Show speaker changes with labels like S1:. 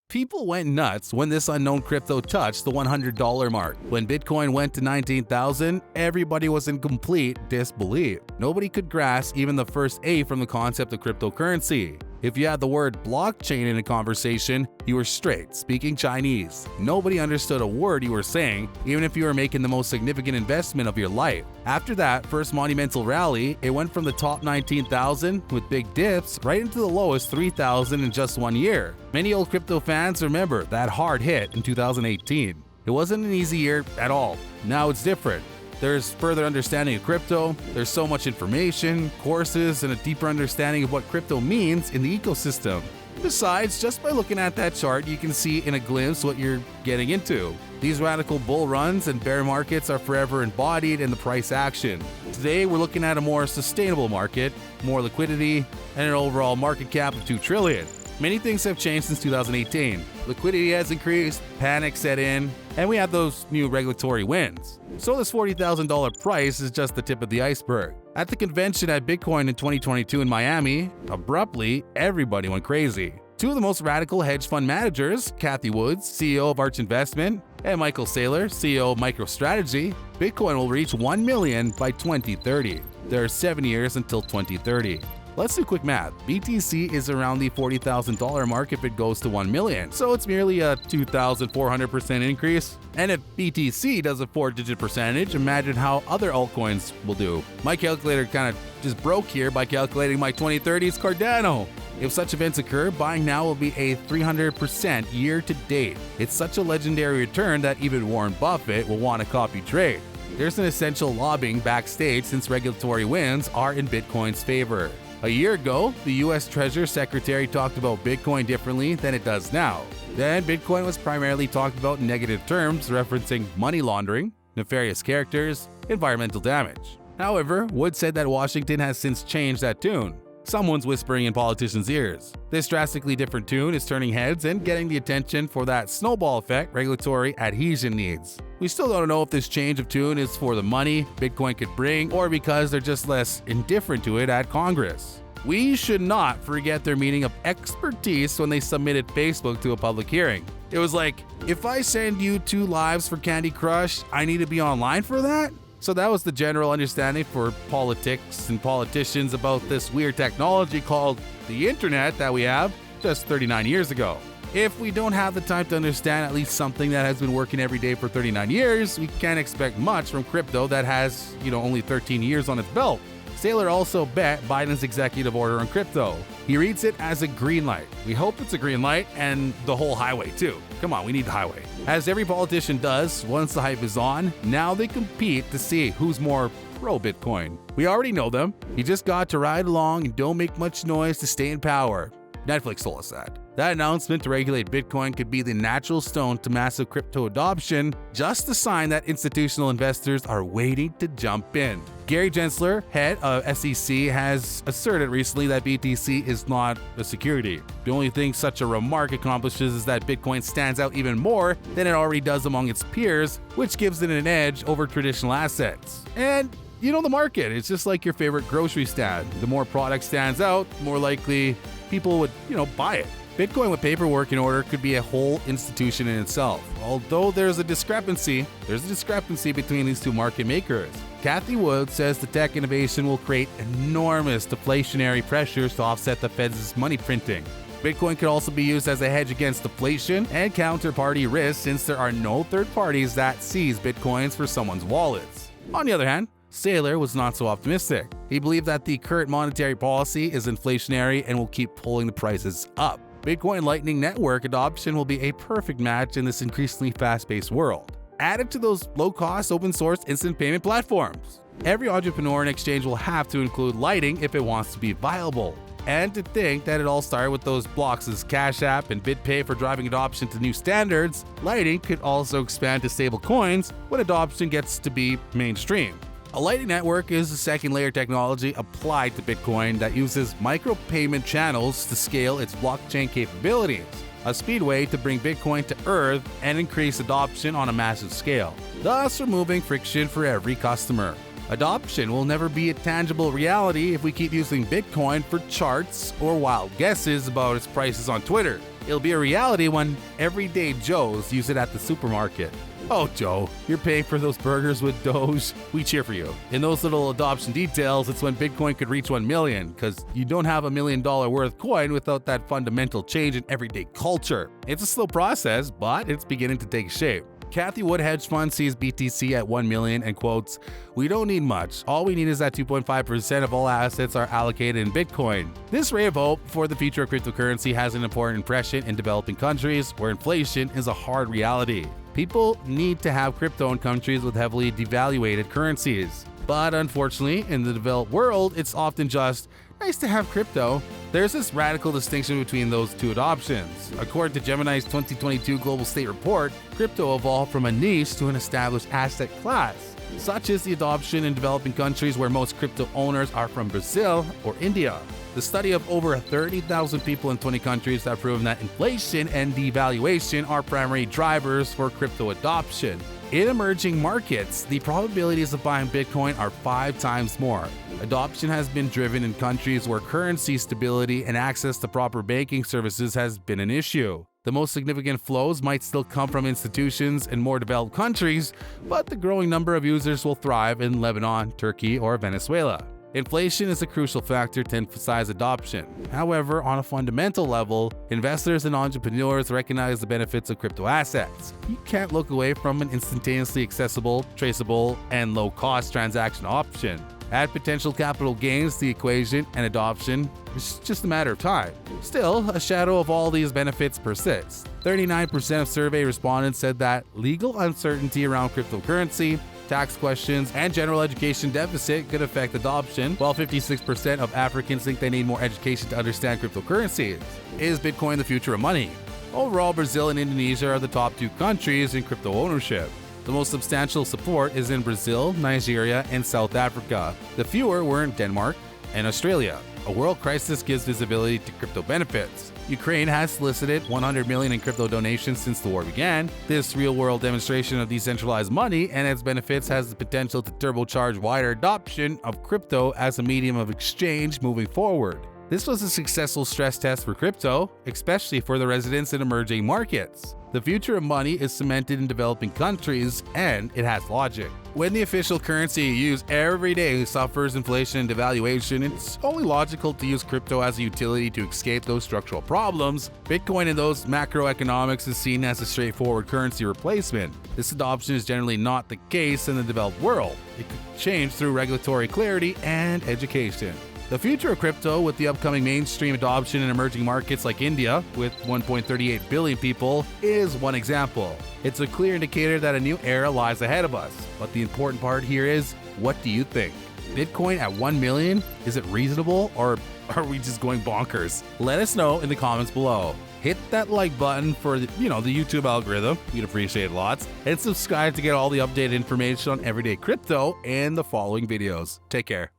S1: People went nuts when this unknown crypto touched the $100 mark. When Bitcoin went to 19,000, everybody was in complete disbelief. Nobody could grasp even the first A from the concept of cryptocurrency. If you had the word blockchain in a conversation, you were straight speaking Chinese. Nobody understood a word you were saying, even if you were making the most significant investment of your life. After that first monumental rally, it went from the top 19,000 with big dips right into the lowest 3,000 in just 1 year. Many old crypto fans remember that hard hit in 2018. It wasn't an easy year at all. Now it's different. There's further understanding of crypto, there's so much information, courses, and a deeper understanding of what crypto means in the ecosystem. Besides, just by looking at that chart, you can see in a glimpse what you're getting into. These radical bull runs and bear markets are forever embodied in the price action. Today, we're looking at a more sustainable market, more liquidity, and an overall market cap of $2 trillion. Many things have changed since 2018. Liquidity has increased, panic set in, and we have those new regulatory wins. So this $40,000 price is just the tip of the iceberg. At the convention at Bitcoin in 2022 in Miami, abruptly, everybody went crazy. Two of the most radical hedge fund managers, Cathie Wood, CEO of Arch Investment, and Michael Saylor, CEO of MicroStrategy, Bitcoin will reach 1 million by 2030. There are 7 years until 2030. Let's do quick math. BTC is around the $40,000 mark if it goes to 1 million, so it's merely a 2,400% increase. And if BTC does a 4-digit percentage, imagine how other altcoins will do. My calculator kind of just broke here by calculating my 2030's Cardano. If such events occur, buying now will be a 300% year to date. It's such a legendary return that even Warren Buffett will want to copy trade. There's an essential lobbying backstage since regulatory wins are in Bitcoin's favor. A year ago, the US Treasury Secretary talked about Bitcoin differently than it does now. Then, Bitcoin was primarily talked about in negative terms, referencing money laundering, nefarious characters, environmental damage. However, Wood said that Washington has since changed that tune. Someone's whispering in politicians' ears. This drastically different tune is turning heads and getting the attention for that snowball effect regulatory adhesion needs. We still don't know if this change of tune is for the money Bitcoin could bring or because they're just less indifferent to it at Congress. We should not forget their meaning of expertise when they submitted Facebook to a public hearing. It was like, if I send you 2 lives for Candy Crush, I need to be online for that? So that was the general understanding for politics and politicians about this weird technology called the internet that we have just 39 years ago. If we don't have the time to understand at least something that has been working every day for 39 years, we can't expect much from crypto that has, only 13 years on its belt. Saylor also bet Biden's executive order on crypto. He reads it as a green light. We hope it's a green light and the whole highway too. Come on, we need the highway. As every politician does, once the hype is on, now they compete to see who's more pro-Bitcoin. We already know them. You just got to ride along and don't make much noise to stay in power. Netflix told us that. That announcement to regulate Bitcoin could be the natural stone to massive crypto adoption, just a sign that institutional investors are waiting to jump in. Gary Gensler, head of SEC, has asserted recently that BTC is not a security. The only thing such a remark accomplishes is that Bitcoin stands out even more than it already does among its peers, which gives it an edge over traditional assets. And the market, it's just like your favorite grocery stand. The more product stands out, the more likely people would, buy it. Bitcoin with paperwork in order could be a whole institution in itself. Although there's a discrepancy between these two market makers. Cathie Wood says the tech innovation will create enormous deflationary pressures to offset the Fed's money printing. Bitcoin could also be used as a hedge against deflation and counterparty risk since there are no third parties that seize Bitcoins for someone's wallets. On the other hand, Saylor was not so optimistic. He believed that the current monetary policy is inflationary and will keep pulling the prices up. Bitcoin Lightning Network adoption will be a perfect match in this increasingly fast-paced world. Added to those low-cost, open-source instant payment platforms. Every entrepreneur and exchange will have to include Lightning if it wants to be viable. And to think that it all started with those blocks as Cash App and BitPay for driving adoption to new standards, Lightning could also expand to stable coins when adoption gets to be mainstream. A Lightning Network is a second-layer technology applied to Bitcoin that uses micropayment channels to scale its blockchain capabilities, a speedway to bring Bitcoin to Earth and increase adoption on a massive scale, thus removing friction for every customer. Adoption will never be a tangible reality if we keep using Bitcoin for charts or wild guesses about its prices on Twitter. It'll be a reality when everyday Joes use it at the supermarket. Oh, Joe, you're paying for those burgers with Doge? We cheer for you. In those little adoption details, it's when Bitcoin could reach 1 million, because you don't have $1 million worth coin without that fundamental change in everyday culture. It's a slow process, but it's beginning to take shape. Kathy Wood Hedge Fund sees BTC at 1 million and quotes, "We don't need much. All we need is that 2.5% of all assets are allocated in Bitcoin." This ray of hope for the future of cryptocurrency has an important impression in developing countries where inflation is a hard reality. People need to have crypto in countries with heavily devaluated currencies. But unfortunately, in the developed world, it's often just nice to have crypto. There's this radical distinction between those two adoptions. According to Gemini's 2022 Global State Report, crypto evolved from a niche to an established asset class. Such is the adoption in developing countries where most crypto owners are from Brazil or India. The study of over 30,000 people in 20 countries have proven that inflation and devaluation are primary drivers for crypto adoption. In emerging markets, the probabilities of buying Bitcoin are 5 times more. Adoption has been driven in countries where currency stability and access to proper banking services has been an issue. The most significant flows might still come from institutions in more developed countries, but the growing number of users will thrive in Lebanon, Turkey, or Venezuela. Inflation is a crucial factor to emphasize adoption. However, on a fundamental level, investors and entrepreneurs recognize the benefits of crypto assets. You can't look away from an instantaneously accessible, traceable, and low-cost transaction option. Add potential capital gains to the equation, and adoption is just a matter of time. Still, a shadow of all these benefits persists. 39% of survey respondents said that legal uncertainty around cryptocurrency, tax questions, and general education deficit could affect adoption, while 56% of Africans think they need more education to understand cryptocurrencies. Is Bitcoin the future of money? Overall, Brazil and Indonesia are the top 2 countries in crypto ownership. The most substantial support is in Brazil, Nigeria, and South Africa. The fewer were in Denmark and Australia. A world crisis gives visibility to crypto benefits. Ukraine has solicited 100 million in crypto donations since the war began. This real-world demonstration of decentralized money and its benefits has the potential to turbocharge wider adoption of crypto as a medium of exchange moving forward. This was a successful stress test for crypto, especially for the residents in emerging markets. The future of money is cemented in developing countries, and it has logic. When the official currency you use every day suffers inflation and devaluation, it's only logical to use crypto as a utility to escape those structural problems. Bitcoin in those macroeconomics is seen as a straightforward currency replacement. This adoption is generally not the case in the developed world. It could change through regulatory clarity and education. The future of crypto, with the upcoming mainstream adoption in emerging markets like India, with 1.38 billion people, is one example. It's a clear indicator that a new era lies ahead of us. But the important part here is, what do you think? Bitcoin at 1 million? Is it reasonable, or are we just going bonkers? Let us know in the comments below. Hit that like button for the YouTube algorithm, we'd appreciate it lots, and subscribe to get all the updated information on everyday crypto and the following videos. Take care.